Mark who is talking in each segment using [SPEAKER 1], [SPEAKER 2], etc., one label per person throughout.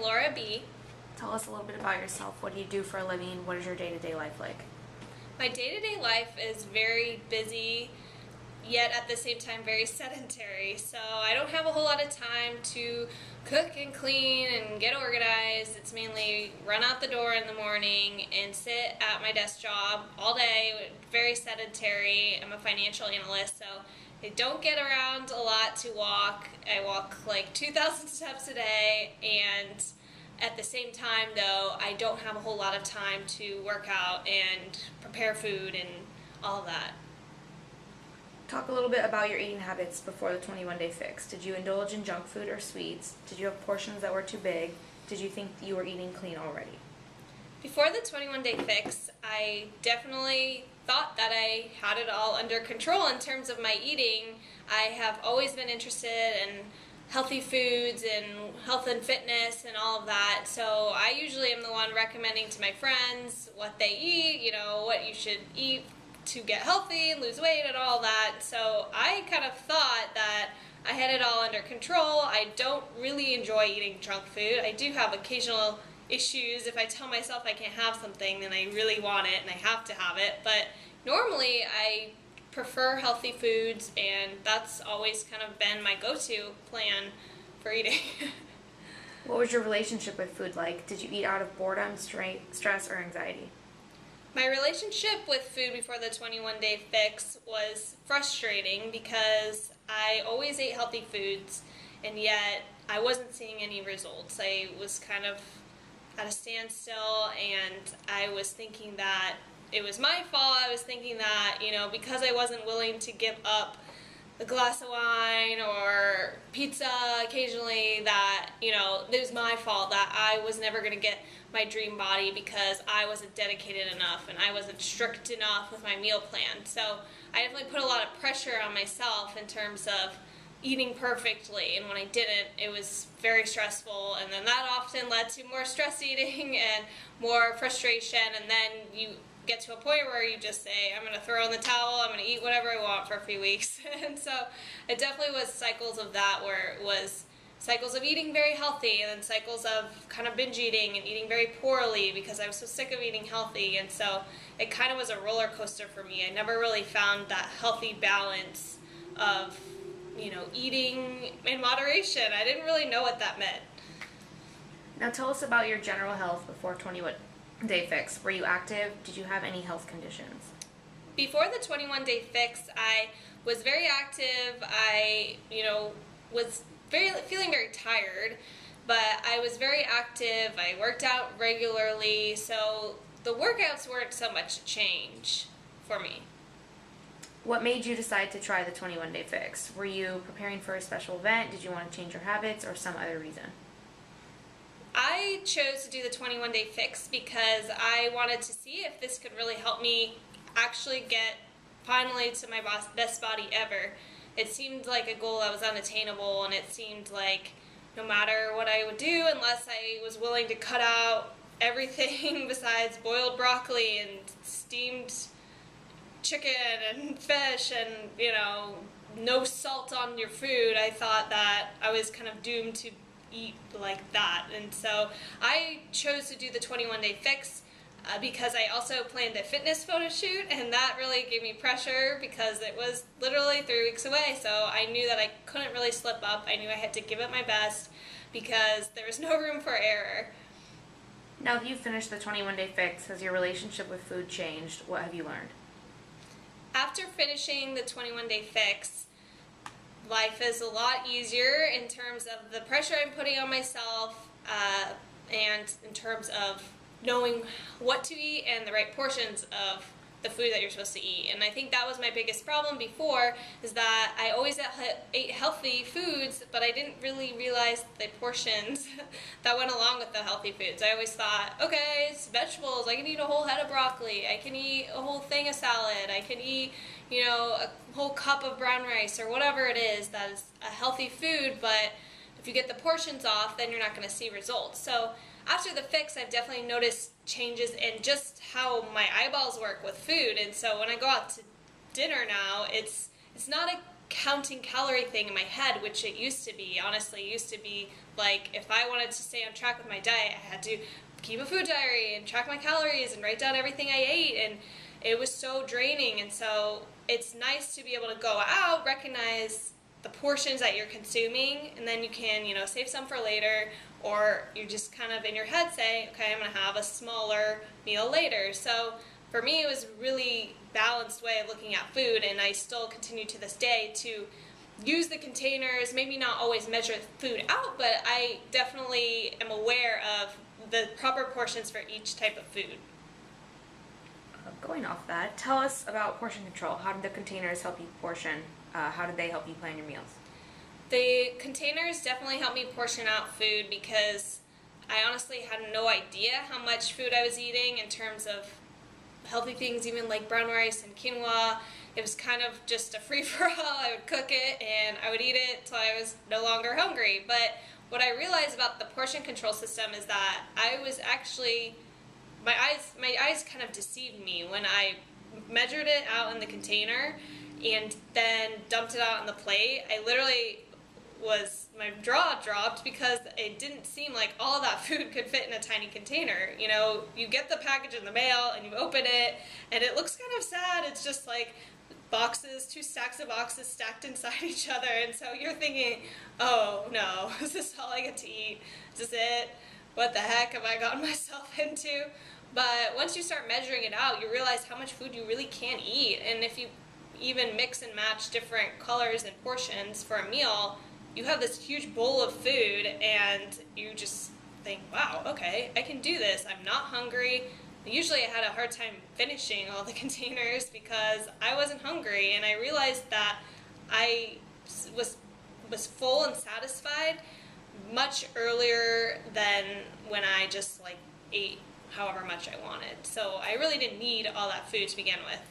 [SPEAKER 1] Laura B.
[SPEAKER 2] Tell us a little bit about yourself. What do you do for a living? What is your day-to-day life like?
[SPEAKER 1] My day-to-day life is very busy, yet at the same time very sedentary. So I don't have a whole lot of time to cook and clean and get organized. It's mainly run out the door in the morning and sit at my desk job all day, very sedentary. I'm a financial analyst, so I don't get around a lot to walk. I walk like 2,000 steps a day, and at the same time though, I don't have a whole lot of time to work out and prepare food and all of that.
[SPEAKER 2] Talk a little bit about your eating habits before the 21-day fix. Did you indulge in junk food or sweets? Did you have portions that were too big? Did you think you were eating clean already?
[SPEAKER 1] Before the 21-day fix, I definitely thought that I had it all under control in terms of my eating. I have always been interested in healthy foods and health and fitness and all of that, so I usually am the one recommending to my friends what they eat, what you should eat to get healthy and lose weight and all that. So I kind of thought that I had it all under control. I don't really enjoy eating junk food. I do have occasional issues. If I tell myself I can't have something, then I really want it and I have to have it. But normally I prefer healthy foods, and that's always kind of been my go-to plan for eating.
[SPEAKER 2] What was your relationship with food like? Did you eat out of boredom, stress, or anxiety?
[SPEAKER 1] My relationship with food before the 21-day fix was frustrating because I always ate healthy foods, and yet I wasn't seeing any results. I was kind of at a standstill, and I was thinking that it was my fault. I was thinking that, because I wasn't willing to give up a glass of wine or pizza occasionally, that, it was my fault, that I was never going to get my dream body because I wasn't dedicated enough and I wasn't strict enough with my meal plan. So I definitely put a lot of pressure on myself in terms of eating perfectly, and when I didn't, it was very stressful, and then that often led to more stress eating and more frustration, and then you get to a point where you just say, I'm going to throw in the towel, I'm going to eat whatever I want for a few weeks. And so it definitely was cycles of that, where it was cycles of eating very healthy and then cycles of kind of binge eating and eating very poorly because I was so sick of eating healthy. And so it kind of was a roller coaster for me. I never really found that healthy balance of, eating in moderation. I didn't really know what that meant.
[SPEAKER 2] Now tell us about your general health before 21-day fix. Were you active? Did you have any health conditions?
[SPEAKER 1] Before the 21-day fix, I was very active. I, was feeling very tired, but I was very active. I worked out regularly, so the workouts weren't so much a change for me.
[SPEAKER 2] What made you decide to try the 21-day fix? Were you preparing for a special event? Did you want to change your habits, or some other reason?
[SPEAKER 1] I chose to do the 21-day fix because I wanted to see if this could really help me actually get finally to my best body ever. It seemed like a goal that was unattainable, and it seemed like no matter what I would do, unless I was willing to cut out everything besides boiled broccoli and steamed chicken and fish and, no salt on your food, I thought that I was kind of doomed to eat like that. And so I chose to do the 21-day fix because I also planned a fitness photo shoot, and that really gave me pressure because it was literally 3 weeks away. So I knew that I couldn't really slip up. I knew I had to give it my best because there was no room for error.
[SPEAKER 2] Now that you've finished the 21-day fix, has your relationship with food changed? What have you learned?
[SPEAKER 1] After finishing the 21-day fix, life is a lot easier in terms of the pressure I'm putting on myself and in terms of knowing what to eat and the right portions of the food that you're supposed to eat. And I think that was my biggest problem before, is that I always ate healthy foods, but I didn't really realize the portions that went along with the healthy foods. I always thought, okay, it's vegetables, I can eat a whole head of broccoli, I can eat a whole thing of salad, I can eat, a whole cup of brown rice, or whatever it is that is a healthy food, but if you get the portions off, then you're not going to see results. So after the fix, I've definitely noticed changes in just how my eyeballs work with food. And so when I go out to dinner now, it's not a counting calorie thing in my head, which it used to be. Honestly, it used to be like if I wanted to stay on track with my diet, I had to keep a food diary and track my calories and write down everything I ate, and it was so draining. And so it's nice to be able to go out, recognize the portions that you're consuming, and then you can, save some for later, or you just kind of in your head say, okay, I'm going to have a smaller meal later. So for me, it was a really balanced way of looking at food, and I still continue to this day to use the containers, maybe not always measure food out, but I definitely am aware of the proper portions for each type of food.
[SPEAKER 2] Going off that, tell us about portion control. How did the containers help you portion? How did they help you plan your meals?
[SPEAKER 1] The containers definitely helped me portion out food because I honestly had no idea how much food I was eating in terms of healthy things, even like brown rice and quinoa. It was kind of just a free-for-all. I would cook it and I would eat it till I was no longer hungry. But what I realized about the portion control system is that I was actually, my eyes kind of deceived me when I measured it out in the container and then dumped it out on the plate. I literally my jaw dropped because it didn't seem like all of that food could fit in a tiny container. You get the package in the mail and you open it and it looks kind of sad. It's just like boxes, 2 stacks of boxes stacked inside each other, and so you're thinking, oh no, is this all I get to eat? Is this it? What the heck have I gotten myself into? But once you start measuring it out, you realize how much food you really can eat, and if you even mix and match different colors and portions for a meal, you have this huge bowl of food and you just think, wow, okay, I can do this. I'm not hungry. Usually I had a hard time finishing all the containers because I wasn't hungry, and I realized that I was full and satisfied much earlier than when I just ate however much I wanted. So I really didn't need all that food to begin with.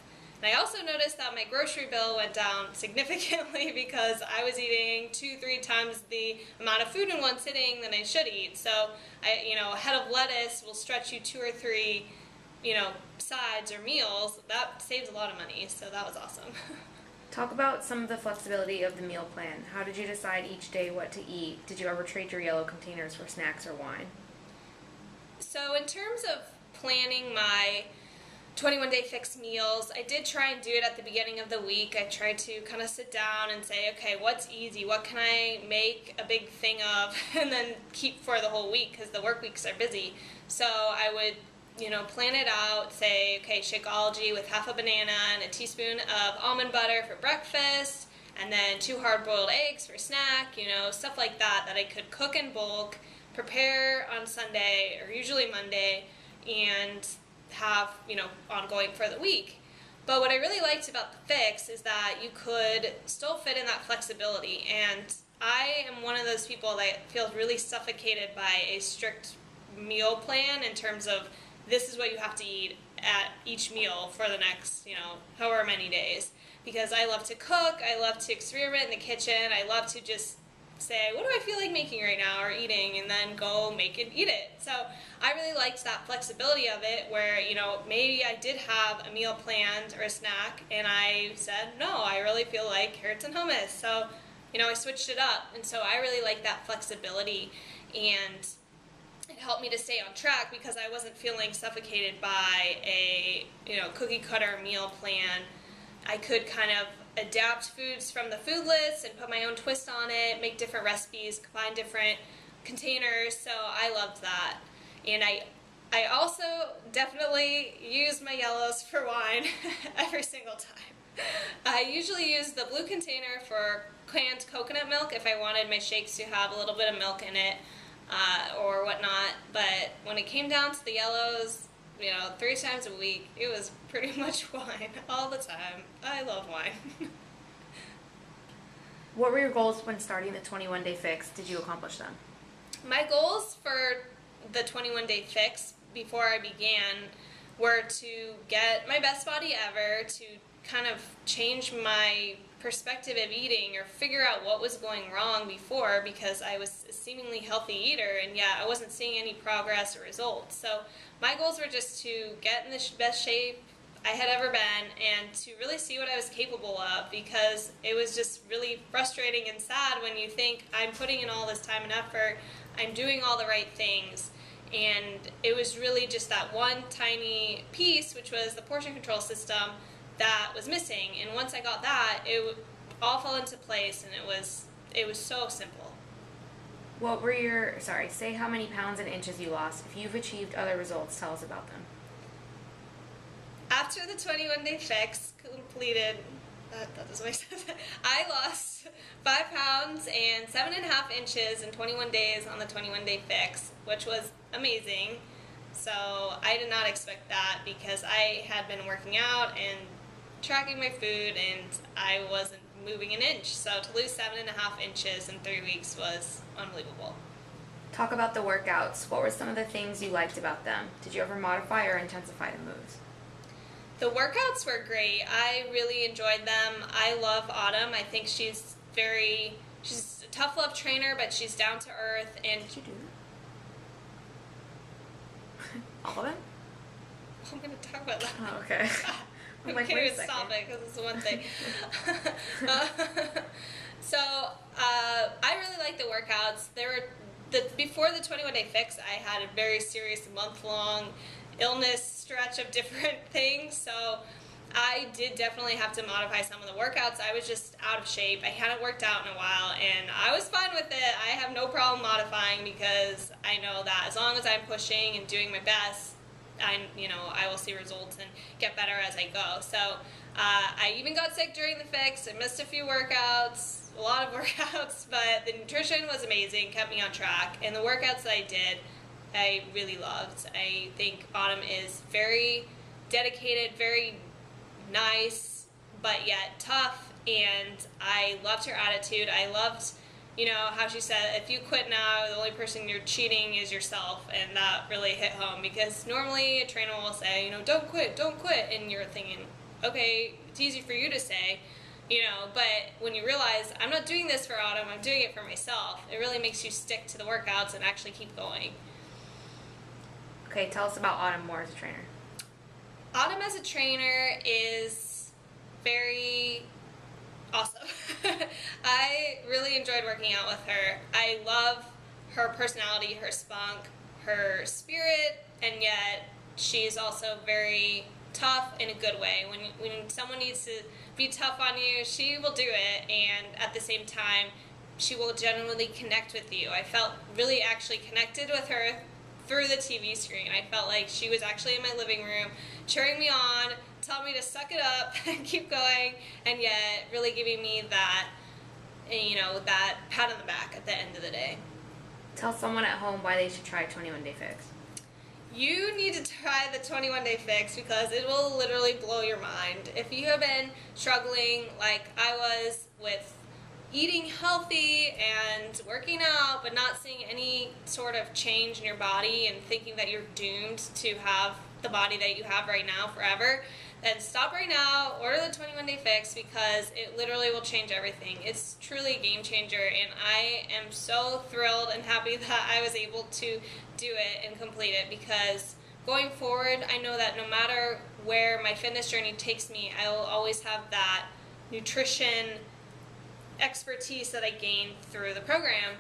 [SPEAKER 1] And I also noticed that my grocery bill went down significantly because I was eating 2-3 times the amount of food in one sitting than I should eat. So a head of lettuce will stretch you 2 or 3, sides or meals. That saves a lot of money, so that was awesome.
[SPEAKER 2] Talk about some of the flexibility of the meal plan. How did you decide each day what to eat? Did you ever trade your yellow containers for snacks or wine?
[SPEAKER 1] So in terms of planning my 21-day fix meals, I did try and do it at the beginning of the week. I tried to kind of sit down and say, okay, what's easy? What can I make a big thing of and then keep for the whole week because the work weeks are busy. So I would, plan it out, say, okay, Shakeology with half a banana and a teaspoon of almond butter for breakfast, and then 2 hard-boiled eggs for snack, stuff like that I could cook in bulk, prepare on Sunday or usually Monday, and have, ongoing for the week. But what I really liked about the Fix is that you could still fit in that flexibility, and I am one of those people that feels really suffocated by a strict meal plan in terms of this is what you have to eat at each meal for the next, however many days. Because I love to cook, I love to experiment in the kitchen, I love to just say, what do I feel like making right now or eating, and then go make and eat it. So I really liked that flexibility of it where, maybe I did have a meal planned or a snack and I said, no, I really feel like carrots and hummus. So, I switched it up, and so I really like that flexibility, and it helped me to stay on track because I wasn't feeling suffocated by a, cookie cutter meal plan. I could kind of adapt foods from the food list and put my own twist on it, make different recipes, combine different containers, so I loved that. And I also definitely use my yellows for wine every single time. I usually use the blue container for canned coconut milk if I wanted my shakes to have a little bit of milk in it or whatnot, but when it came down to the yellows, 3 times a week, it was pretty much wine all the time. I love wine.
[SPEAKER 2] What were your goals when starting the 21-day fix? Did you accomplish them?
[SPEAKER 1] My goals for the 21-day fix before I began were to get my best body ever, to kind of change my perspective of eating or figure out what was going wrong before, because I was a seemingly healthy eater and yet I wasn't seeing any progress or results. So my goals were just to get in the best shape I had ever been, and to really see what I was capable of, because it was just really frustrating and sad when you think, I'm putting in all this time and effort, I'm doing all the right things, and it was really just that one tiny piece, which was the portion control system, that was missing. And once I got that, all fell into place, and it was so simple.
[SPEAKER 2] What were say how many pounds and inches you lost. If you've achieved other results, tell us about them.
[SPEAKER 1] After the 21-day fix completed, that doesn't make sense. I lost 5 pounds and 7.5 inches in 21 days on the 21-day fix, which was amazing. So I did not expect that, because I had been working out and tracking my food, and I wasn't moving an inch. So to lose 7.5 inches in 3 weeks was unbelievable.
[SPEAKER 2] Talk about the workouts. What were some of the things you liked about them? Did you ever modify or intensify the moves?
[SPEAKER 1] The workouts were great. I really enjoyed them. I love Autumn. I think she's a tough love trainer, but she's down to earth. And
[SPEAKER 2] Did you do that? All of them?
[SPEAKER 1] I'm going to talk about that.
[SPEAKER 2] Oh, okay.
[SPEAKER 1] I'm
[SPEAKER 2] like,
[SPEAKER 1] can't
[SPEAKER 2] wait a
[SPEAKER 1] even
[SPEAKER 2] second.
[SPEAKER 1] stop it, because it's one thing. So I really like the workouts. Before the 21-day fix, I had a very serious month-long illness stretch of different things, so I did definitely have to modify some of the workouts. I was just out of shape. I hadn't worked out in a while, and I was fine with it. I have no problem modifying, because I know that as long as I'm pushing and doing my best, I will see results and get better as I go. So I even got sick during the fix. I missed a lot of workouts, but the nutrition was amazing, kept me on track, and the workouts that I did, I really loved. I think Autumn is very dedicated, very nice, but yet tough, and I loved her attitude. I loved, how she said, if you quit now, the only person you're cheating is yourself, and that really hit home, because normally a trainer will say, don't quit, and you're thinking, okay, it's easy for you to say, but when you realize, I'm not doing this for Autumn, I'm doing it for myself, it really makes you stick to the workouts and actually keep going.
[SPEAKER 2] Okay, tell us about Autumn more as a trainer.
[SPEAKER 1] Autumn as a trainer is very awesome. I really enjoyed working out with her. I love her personality, her spunk, her spirit, and yet she's also very tough in a good way. When someone needs to be tough on you, she will do it, and at the same time, she will genuinely connect with you. I felt really actually connected with her through the TV screen. I felt like she was actually in my living room, cheering me on, telling me to suck it up and keep going, and yet really giving me that, that pat on the back at the end of the day.
[SPEAKER 2] Tell someone at home why they should try 21-day fix.
[SPEAKER 1] You need to try the 21-day fix, because it will literally blow your mind. If you have been struggling like I was with eating healthy and working out, but not seeing any sort of change in your body, and thinking that you're doomed to have the body that you have right now forever, then stop right now, order the 21-day fix, because it literally will change everything. It's truly a game changer, and I am so thrilled and happy that I was able to do it and complete it, because going forward, I know that no matter where my fitness journey takes me, I will always have that nutrition expertise that I gained through the program.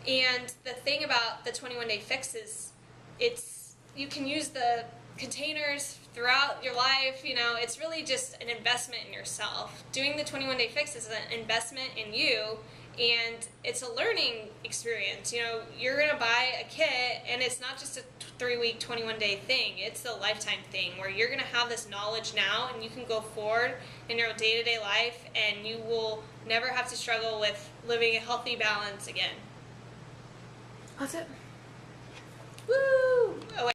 [SPEAKER 1] And the thing about the 21-day fix is you can use the containers throughout your life. It's really just an investment in yourself. Doing the 21-day fix is an investment in you, and it's a learning experience. You're going to buy a kit, and it's not just a 3-week, 21-day thing. It's a lifetime thing where you're going to have this knowledge now, and you can go forward in your day-to-day life, and you will never have to struggle with living a healthy balance again.
[SPEAKER 2] That's it.
[SPEAKER 1] Woo!